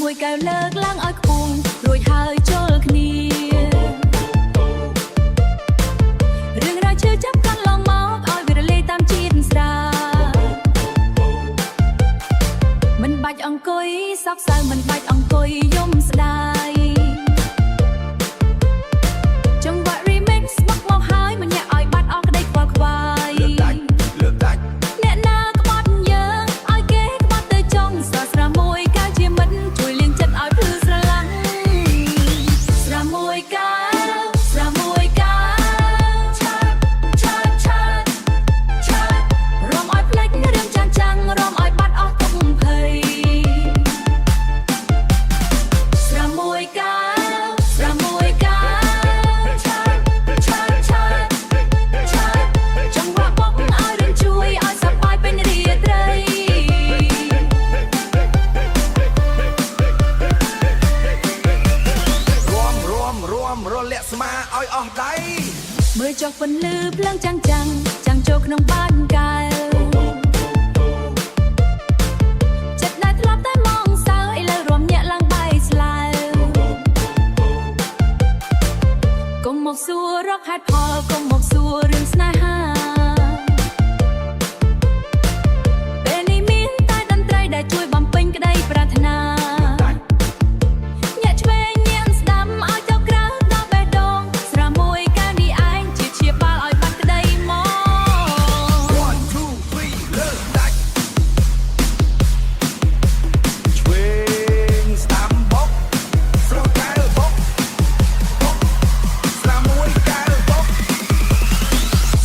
មួយកែវលើកឡើងឲ្យខ្ពស់រួចហើយចូលគ្នារឿងរ៉ាវឈឺចាប់កន្លងមកឲ្យវារលាយតាមជាតិស្រាមិនបាច់អង្គុយសោកសៅមិនបាច់អង្គុយយំស្ដាយចង្វាក់ remix មកហើយមិនញាក់ឲ្យបាត់អស់ក្តីខ្វល់ខ្វាយលើកដាច់អ្នកណាក្បត់យើងឲ្យគេក្បត់ទៅចុងស្រស់ស្រាមួយកែវជាមិត្តជួយលៀងចិត្តឲ្យភ្លឺស្រឡាញ់ស្រាមួយកែវស្រាមួយកែវឆាតឆាតឆាតឆាតរំឲ្យភ្លេចរឿងចាំចាំងរំឲ្យបាត់អស់ទុកភ័យស្រាមួយកែវស្រាមួយកែវឆាតឆាតឆាតឆាតចង្វាក់បុកឲ្យរឿងជួយឲ្យសប្បាយពេញរាត្រីរួមរលាក់ស្មាឲ្យអស់ដៃមើលចុះពន្លឺភ្លើងចាំងចាំងចាំងចូលក្នុងបានកែវចិត្តដែលធ្លាប់តែមองសៅឥឡូវរួមញាក់ឡើងបែកស្លាវកុំមកសួររកហេតុផលកុំមកសួររឿងស្នេហាពេលនេះមានតែតន្ត្រីដែលជួយបំពេញក្តីប្រាថ្នាញាក់ឆ្វេងញាក់ស្ដាំឲ្យទៅក្រៅដល់បេះដូងស្រាមួយកែវនេះឯងជាព្យាបាលឲ្យបាត់ក្តីមក 1 2 3លើកដាច់ឆ្វេងស្ដាំបុកស្រកែវបុកស្រាមួយកែវបុក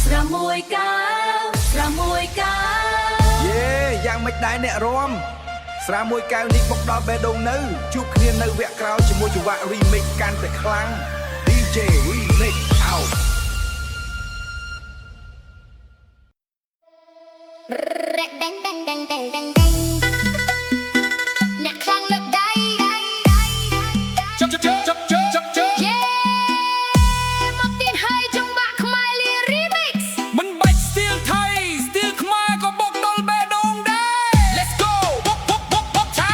ស្រាមួយកែវស្រាមួយកែវយេយ៉ាងមិនដែរអ្នករំស្រាមួយកែវនេះបុកដល់បេះដូងនៅជួបគ្នានៅវគ្គក្រោយជាមួយចង្វាក់ remix កាន់តែខ្លាំង DJ remix outអ្នកខ្លាំងលើកដៃមកទៀតហើយចង្វាក់ខ្មែរលា remix មិនបាច់ style ថៃ style ខ្មែរក៏បុកដល់បេះដូងដែរ Let's go បុកឆា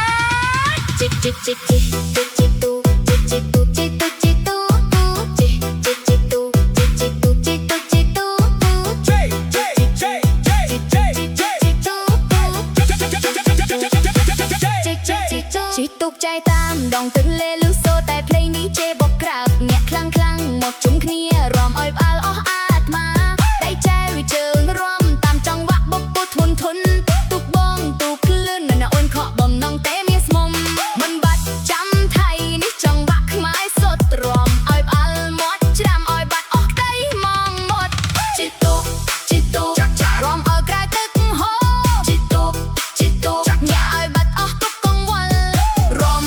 ជីជីជីជីជីទូជីជីទូជីទូជីទូជីជីជីទូជីជីទូជីទូជីទូ J J J J J J ជីទុកใจតាមដងទន្លេលឺសូរតែភ្លេងនេះជេបុកក្រាបញាក់ខ្លាំងខ្លាំងមកជុំគ្នារំឲ្យផ្អើលអស់អាត្មាដៃចែវជើងរំតាមចង្វាក់បុកពុធនទុកបងទូកលឿននៅអូនខកបំណងតែមានស្មុំមិនបាច់ចាំថៃនេះចង្វាក់ខ្មែរសុទ្ធរំឲ្យផ្អើលមាត់ច្រាំឲ្យបាត់អស់ក្តីមកមាត់ជីទុករំឲ្យក្រៅទឹកហូរជីទុកញាក់ឲ្យបាត់អស់ទុកកង្វល់រំ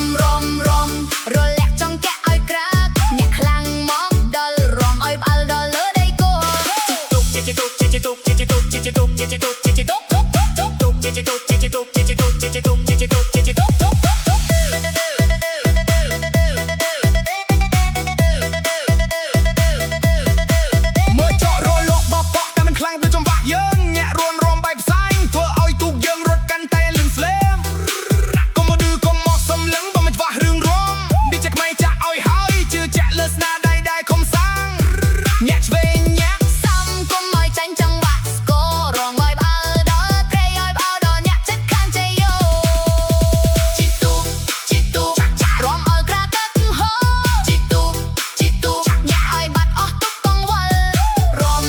រលាក់ចង់កាក់ឲ្យក្រាកអ្នកខ្លាំងមកដល់រំឲ្យផ្អើលដល់លើដីគោមើលចោរលោកបបកតែមិនខ្លាំងដូចចង្វាក់យើងញាក់រួនរំបែបផ្សាយធ្វើឲ្យទូកយើងរត់កាន់តែលឹងស្លេមកុំមកឌឺកុំមកសំឡឹងបើមិនច្បាស់រឿងរំនេះជាខ្មែរចាក់ឲ្យហើយជឿជាក់លើស្នាដៃដែលខំសាងញាក់ឆ្វេងញាក់ សំគុំឲ្យចាញ់ចង្វាក់ស្គររងឲ្យផ្អើលដល់ព្រៃឲ្យផ្អើលដល់ញាក់ចិត្តខាងជ័យយោជីទូរំឲ្យក្រាទឹកហូរជីទូញាក់ឲ្យបាត់អស់ទុកកង្វល់រំ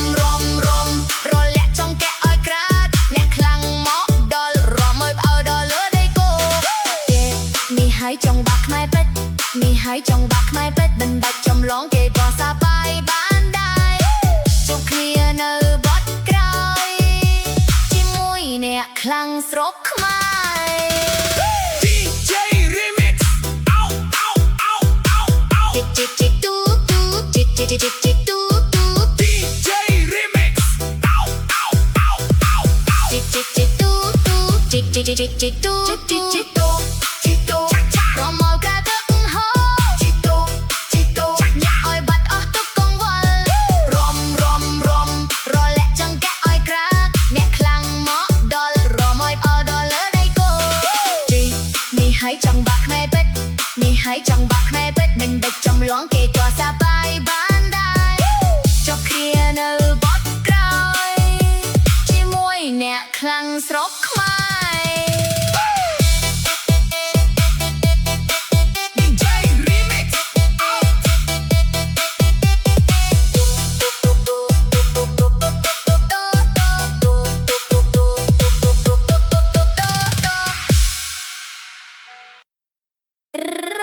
រលាក់ចង់កាក់ឲ្យក្រាតអ្នកខ្លាំងមកដល់រំឲ្យផ្អើលដល់លើដីគោនេះហើយចង្វាក់ខ្មែរពេជ្រនេះហើយចង្វាក់ខ្មែរពេជ្រមិនបាច់ចំឡងគេក៏សប្បាយបានដែរជួបគ្នានៅបទក្រោយជាមួយអ្នកខ្លាំងស្រុកខ្មែរ DJ remix outជីជីទូជីជីទូ DJ remix out ជីជីទូរំឲ្យក្រៅទឹកហូរជីទូញាក់ឲ្យបាត់អស់ទុកកង្វល់រំរលាក់ចង្កាក់ឲ្យក្រាកអ្នកខ្លាំងមកដល់រំឲ្យផ្អើលដល់លើដីគោនេះហើយចង្វាក់ខ្មែរពេជ្រ ហើយចង់បាក់ខ្មែរពេទ្យមិនដឹកចំឡងគេក៏សប្បាយបានដែរចុះគ្នានៅបត់ក្រោយជាមួយអ្នកខ្លាំងស្រុកខ្មែរ DJ Remix out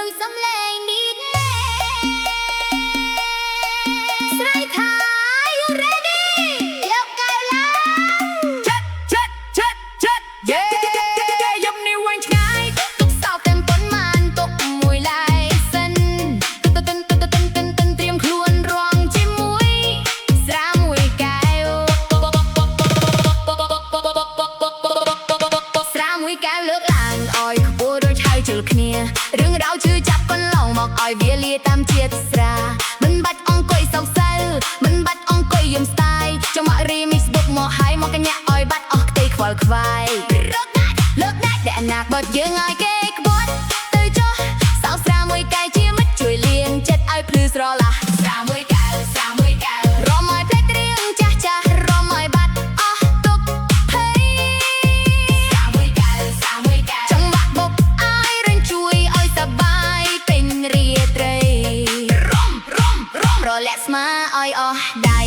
ឬសំឡេងនេះស្រ័យថា you ready លោកកៅឡើង យេយំនេះវែងឆ្ងាយ ទុកសោកទាំងប៉ុន្មានទុកមួយឡែកសិនតិនត្រៀមខ្លួនរងជាមួយស្រាមួយកែវស្រាមួយកែវលើកឡើងឲ្យខ្ពស់ដូចហើយជិលគ្នារឿងរ៉ាវជឿចាប់កន្លងមកឲ្យវាលាតាមជាតិស្រាមិនបាច់អង្គុយសោកសៅមិនបាច់អង្គុយយំស្ដាយចង់មក remix បុកមកឲ្យមកកញ្ញាឲ្យបាត់អស់ខ្ទេខ្វល់ខ្វាយលើកដាច់តែអនាគតយើងឲ្យគេក្បត់ទៅចុះសោកស្រាមួយកែវជាមិត្តជួយលៀងចិត្តឲ្យភ្លឺស្រឡះស្រាមួយកែវរំឲ្យភ្លេចរឿងចាស់រំឲ្យបាត់អស់ទុកហើយស្រាមួយកែវចង់បាក់បុកឲ្យរញជួយឲ្យសប្បាយពេញរាត្រីរំរលាក់ស្មាឲ្យអស់ដៃ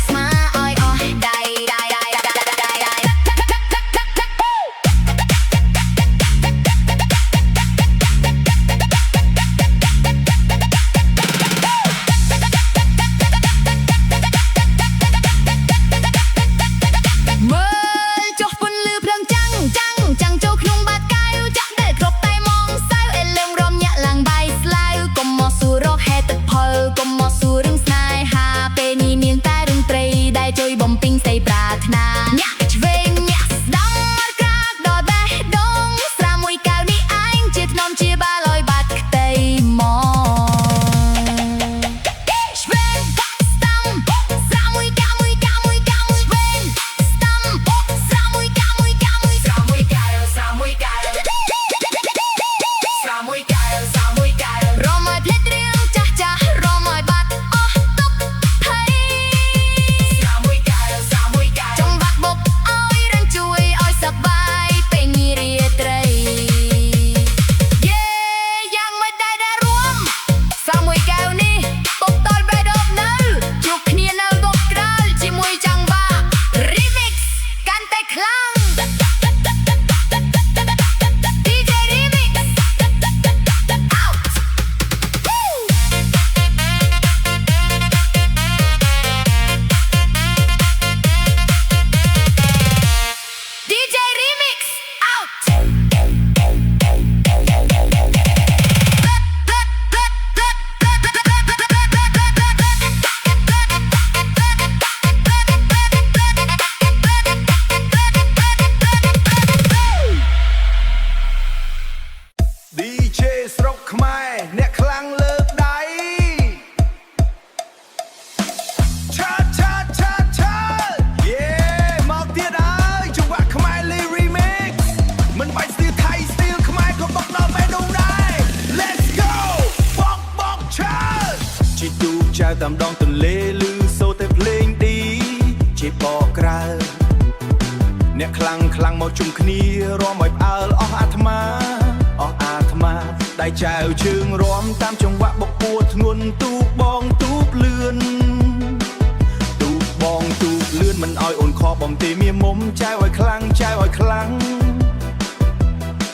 ស្មាឲ្យអស់ដៃ មើលចុះពន្លឺភ្លើងចាំងចូលក្នុងបាតកែវចាក់ដែលគ្រប់តែមងសៅអេលឹងរំញាក់ឡើងបាយស្លាវកុំមកសួររកហេតុផលកុំមកសួររឿងស្នេហាពេលនេះមានតែរឿងត្រីដែលជួយបំពេញសេចក្ដីប្រាថ្នាញាក់ឆ្វេងញាក់ស្ដាំក្រាកដល់បេះដូងស្រាមួយកែវនេះឯងជាធ្នមជាបាល់ឲ្យបាត់ខ្ទេមកឆ្វេងស្ដាំស្រាមួយកែវឆ្វេងស្ដាំស្រាមួយកែវរំឲ្យភ្លេចរឿងចាស់រំឲ្យបាត់អស់ទុកហើយស្រាមួយកែវចង់បាក់បុកឲ្យរញជួយឲ្យសប្បាយពេញរាត្រីយេយ៉ាងមិនដែលរួមស្រាមួយកែវនេះបុកតលបេះដូងនៅជួបគ្នានៅបុកក្រោលជាមួយចង្វាក់ remix កាន់តែខ្លាំង DJ Remix out DJ Remix out ឌីជេស្រុកខ្មែរអ្នកខ្លាំងលើកដៃឆាយេមកទៀតហើយចង្វាក់ខ្មែរលី remix មិនបាច់ស្ទីលថៃស្ទីលខ្មែរក៏បុកដល់បេះដូងដែរ let's go បកឆាជីទូកចៅតាមដងទន្លេឮសូរតែភ្លេងឌីជេបកក្រៅអ្នកខ្លាំងមកជុំគ្នារំឲ្យផ្អើលអស់អាត្មាដៃចែវជើងរំតាមចង្វាក់បពួតធ្ងន់ទូកបងទូកលឿនមិនឲ្យអូនខបំទេមានមុំចែវឲ្យខ្លាំង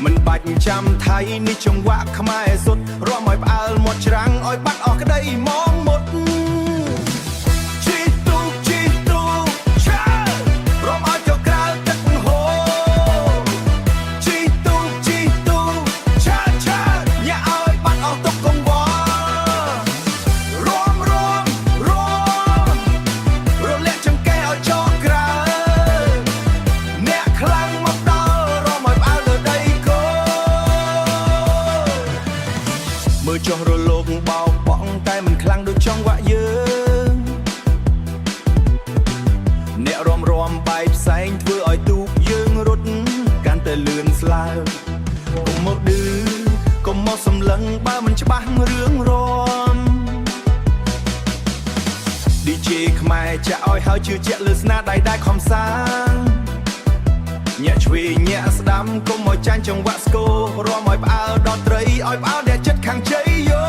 មិនបាច់ចាំថៃនេះចង្វាក់ខ្មែរសុទ្ធរំឲ្យផ្អើលមាត់ច្រាំងឲ្យបាត់អស់ក្ដីមកមុតជីទូកឆារំឲ្យចូលក្រៅទឹកហូរជីទូកឆាញ៉ាឲ្យបាត់អស់ទុកកង្វល់រលាក់ចង្កេះឲ្យចូលក្រៅអ្នកខ្លាំងមកដល់រំឲ្យផ្អើលលើដីគោមើលចុះរលោកបោកបង់តែមិនខ្លាំងដូចចង្វាក់យើងអ្នករំបែកផ្សែងធ្វើឲ្យទូកយើងរត់ មកសម្លឹងបើមិនច្បាស់រឿងរំ DJ ខ្មែរចាក់ឲ្យហើយជឿជាក់លើស្នាដៃដែលខំសាងញាក់ឆ្វេងញាក់ស្ដាំកុំឲ្យចាញ់ចង្វាក់ស្គររំឲ្យផ្អើលដល់ត្រីឲ្យផ្អើលដែលចិត្តខាងជ័យយោ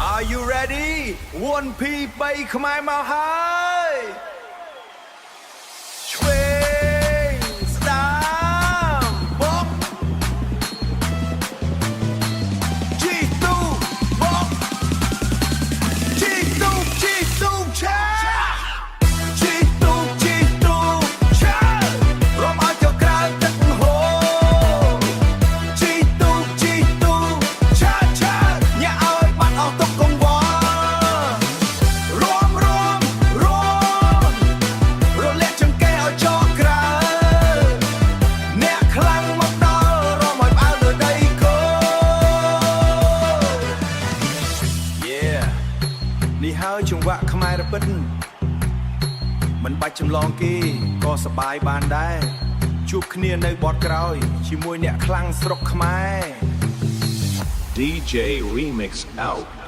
Are you ready 1 P 3ខ្មែរមកហើយឆ្វេងស្ដាំបុកជីទូបុកជីទូឆាជីទូឆារំឲ្យចូលក្រៅទឹកហូរជីទូឆាញ៉ាឲ្យបាត់អស់ទុកកង្វល់រលាក់ចង្កេះឲ្យចូលក្រៅអ្នកខ្លាំងមកដល់រំឲ្យផ្អើលលើដីគោ Yeah នេះហើយចង្វាក់ខ្មែររពិតមិនបាច់ចម្លងគេក៏សប្បាយបានដែរជួបគ្នានៅបទក្រោយជាមួយអ្នកខ្លាំងស្រុកខ្មែរ DJ Remix out.